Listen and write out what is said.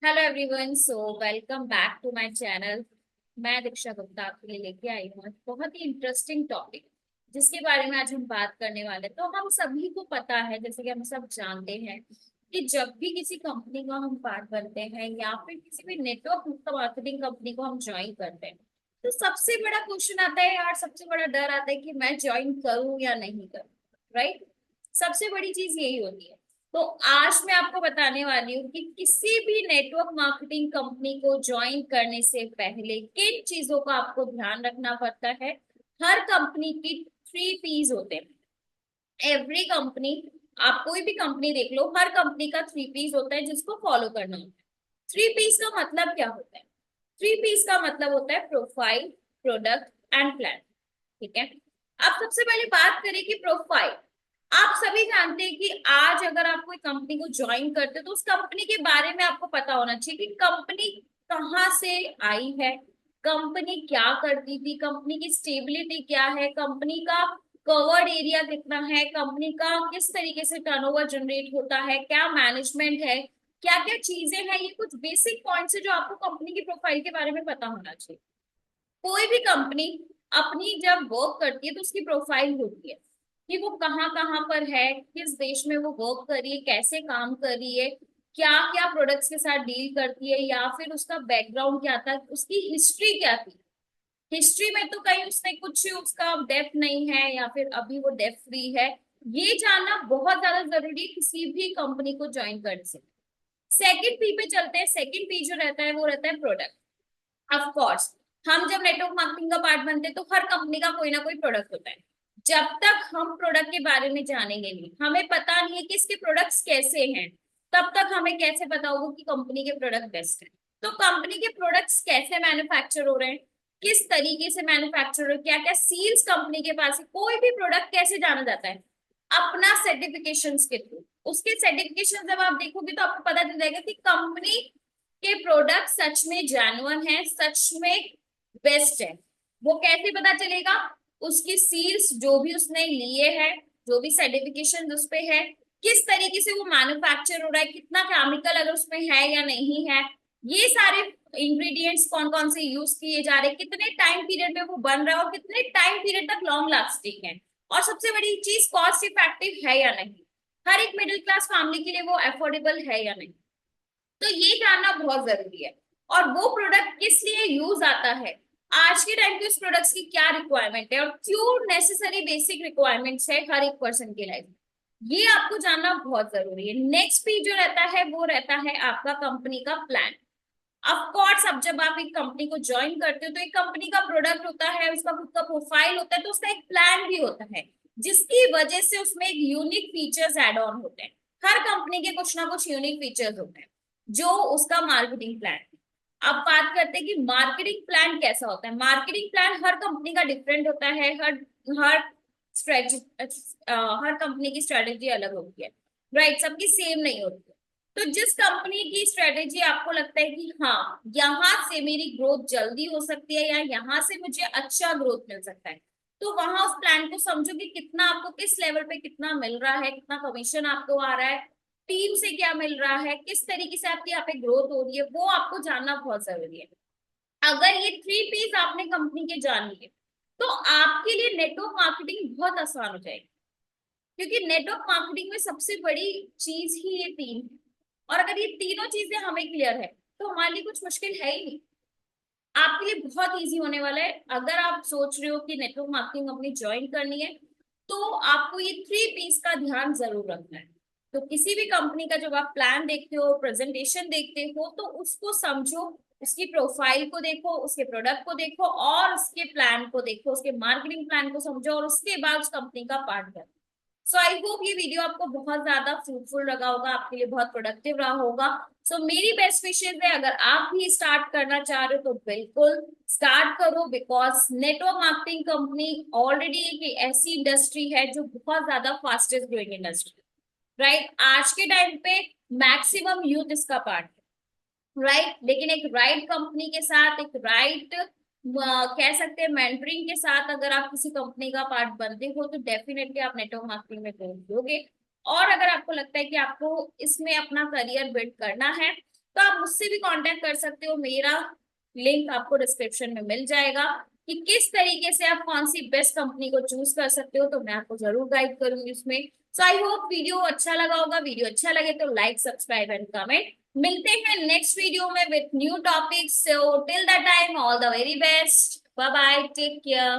Hello everyone, so welcome back to my channel. मैं दीक्षा गुप्ता आपके लिए लेके आई हूँ एक बहुत ही इंटरेस्टिंग टॉपिक जिसके बारे में आज हम बात करने वाले हैं। तो हम सभी को पता है, जैसे कि हम सब जानते हैं कि जब भी किसी कंपनी का हम पार्ट बनते हैं या फिर किसी भी नेटवर्क मार्केटिंग कंपनी को हम ज्वाइन करते हैं, तो सबसे बड़ा क्वेश्चन आता है यार, सबसे बड़ा डर आता है कि मैं ज्वाइन करूं या नहीं करूं। राइट। सबसे बड़ी चीज यही होती है। तो आज मैं आपको बताने वाली हूँ कि किसी भी नेटवर्क मार्केटिंग कंपनी को ज्वाइन करने से पहले किन चीजों का आपको ध्यान रखना पड़ता है। हर कंपनी की 3 P's होते हैं। एवरी कंपनी, आप कोई भी कंपनी देख लो, हर कंपनी का 3 P's होता है जिसको फॉलो करना होता है। 3 P's का मतलब क्या होता है? 3 P's का मतलब होता है प्रोफाइल, प्रोडक्ट एंड प्लान। ठीक है। अब सबसे पहले बात करें कि प्रोफाइल। आप सभी जानते हैं कि आज अगर आप कोई कंपनी को ज्वाइन करते हो तो उस कंपनी के बारे में आपको पता होना चाहिए कि कंपनी कहाँ से आई है, कंपनी क्या करती थी, कंपनी की स्टेबिलिटी क्या है, कंपनी का कवर्ड एरिया कितना है, कंपनी का किस तरीके से टर्नओवर जनरेट होता है, क्या मैनेजमेंट है, क्या क्या चीजें हैं। ये कुछ बेसिक पॉइंट्स है जो आपको कंपनी की प्रोफाइल के बारे में पता होना चाहिए। कोई भी कंपनी अपनी जब वर्क करती है तो उसकी प्रोफाइल होती है कि वो कहाँ कहाँ पर है, किस देश में वो वर्क कर रही है, कैसे काम कर रही है, क्या क्या प्रोडक्ट्स के साथ डील करती है, या फिर उसका बैकग्राउंड क्या था, उसकी हिस्ट्री क्या थी। हिस्ट्री में तो कहीं उसने कुछ उसका डेप्थ नहीं है या फिर अभी वो डेप्थ फ्री है। ये जानना बहुत ज्यादा जरूरी है किसी भी कंपनी को ज्वाइन करने से। सेकंड पी पे चलते हैं। सेकंड पी जो रहता है वो रहता है प्रोडक्ट। ऑफ कोर्स, हम जब नेटवर्क मार्केटिंग का पार्ट बनते हैं तो हर कंपनी का कोई ना कोई प्रोडक्ट होता है। जब तक हम प्रोडक्ट के बारे में जानेंगे नहीं, हमें पता नहीं है कि इसके प्रोडक्ट्स कैसे हैं, तब तक हमें कैसे पता होगा कि कंपनी के प्रोडक्ट बेस्ट है। तो कंपनी के प्रोडक्ट्स कैसे मैन्युफैक्चर हो रहे हैं, किस तरीके से मैन्युफैक्चर हो रहे हैं, क्या क्या सील्स कंपनी के पास है, कोई भी प्रोडक्ट कैसे जाना जाता है, अपना सर्टिफिकेशन के थ्रू। उसके सर्टिफिकेशन जब आप देखोगे तो आपको पता चल जाएगा कि कंपनी के प्रोडक्ट सच में जेन्युइन है, सच में बेस्ट है। वो कैसे पता चलेगा? उसकी सील्स जो भी उसने लिए है, जो भी सर्टिफिकेशन उस पे है, किस तरीके से वो मैन्युफैक्चर हो रहा है, कितना केमिकल अगर उसमें है या नहीं है, ये सारे इंग्रेडिएंट्स कौन कौन से यूज किए जा रहे हैं, कितने टाइम पीरियड में वो बन रहा है और कितने टाइम पीरियड तक लॉन्ग लास्टिंग है, और सबसे बड़ी चीज कॉस्ट इफेक्टिव है या नहीं, हर एक मिडिल क्लास फैमिली के लिए वो अफोर्डेबल है या नहीं। तो ये जानना बहुत जरूरी है। और वो प्रोडक्ट किस लिए यूज आता है, आज के टाइम पे उस प्रोडक्ट्स की क्या रिक्वायरमेंट है और क्यों नेसेसरी बेसिक रिक्वायरमेंट्स है हर एक पर्सन की लाइफ में, ये आपको जानना बहुत जरूरी है। नेक्स्ट पी जो रहता है वो रहता है आपका कंपनी का प्लान। ऑफ कोर्स, अब जब आप एक कंपनी को ज्वाइन करते हो तो एक कंपनी का प्रोडक्ट होता है, उसका खुद का प्रोफाइल होता है, तो उसका एक प्लान भी होता है जिसकी वजह से उसमें एक यूनिक फीचर्स एड ऑन होते हैं। हर कंपनी के कुछ ना कुछ यूनिक फीचर्स होते हैं जो उसका मार्केटिंग प्लान है। अब बात करते हैं कि मार्केटिंग प्लान कैसा होता है। मार्केटिंग प्लान हर कंपनी का डिफरेंट होता है। हर हर स्ट्रेटजी, हर कंपनी की स्ट्रेटेजी अलग होती है। राइट, सबकी सेम नहीं होती है। तो जिस कंपनी की स्ट्रेटेजी आपको लगता है कि हाँ, यहाँ से मेरी ग्रोथ जल्दी हो सकती है या यहाँ से मुझे अच्छा ग्रोथ मिल सकता है, तो वहां उस प्लान को समझो कि कितना आपको किस लेवल पे कितना मिल रहा है, कितना कमीशन आपको आ रहा है, टीम से क्या मिल रहा है, किस तरीके से आपकी यहाँ पे ग्रोथ हो रही है, वो आपको जानना बहुत जरूरी है। अगर ये 3 P's आपने कंपनी के जान लिए तो आपके लिए नेटवर्क मार्केटिंग बहुत आसान हो जाएगी। क्योंकि नेटवर्क मार्केटिंग में सबसे बड़ी चीज ही ये 3 है। और अगर ये तीनों चीजें हमें क्लियर है तो हमारे लिए कुछ मुश्किल है ही नहीं। आपके लिए बहुत इजी होने वाला है। अगर आप सोच रहे हो कि नेटवर्क मार्केटिंग कंपनी ज्वाइन करनी है तो आपको ये 3 P's का ध्यान जरूर रखना है। तो किसी भी कंपनी का जब आप प्लान देखते हो, प्रेजेंटेशन देखते हो, तो उसको समझो, उसकी प्रोफाइल को देखो, उसके प्रोडक्ट को देखो और उसके प्लान को देखो, उसके मार्केटिंग प्लान को समझो और उसके बाद उस कंपनी का पार्ट करो। सो आई होप ये वीडियो आपको बहुत ज्यादा फ्रूटफुल लगा होगा, आपके लिए बहुत प्रोडक्टिव रहा होगा। सो मेरी बेस्ट विशेष है, अगर आप भी स्टार्ट करना चाह रहे हो तो बिल्कुल स्टार्ट करो, because network marketing company already एक ऐसी इंडस्ट्री है जो बहुत ज्यादा फास्टेस्ट ग्रोइंग इंडस्ट्री। राइट, आज के टाइम पे मैक्सिमम यूथ इसका पार्ट है। राइट, लेकिन एक राइट कंपनी के साथ, एक राइट कह सकते हैं मेंटरिंग के साथ, अगर आप किसी कंपनी का पार्ट बनते हो तो डेफिनेटली आप नेटवर्क मार्केटिंग में ग्रोथ दोगे। और अगर आपको लगता है कि आपको इसमें अपना करियर बिल्ड करना है तो आप मुझसे भी कांटेक्ट कर सकते हो। मेरा लिंक आपको डिस्क्रिप्शन में मिल जाएगा कि किस तरीके से आप कौन सी बेस्ट कंपनी को चूज कर सकते हो, तो मैं आपको जरूर गाइड करूंगी उसमें। सो आई होप वीडियो अच्छा लगा होगा। वीडियो अच्छा लगे तो लाइक, सब्सक्राइब एंड कमेंट। मिलते हैं नेक्स्ट वीडियो में with new topics. So till the time all the very best, bye bye, take care.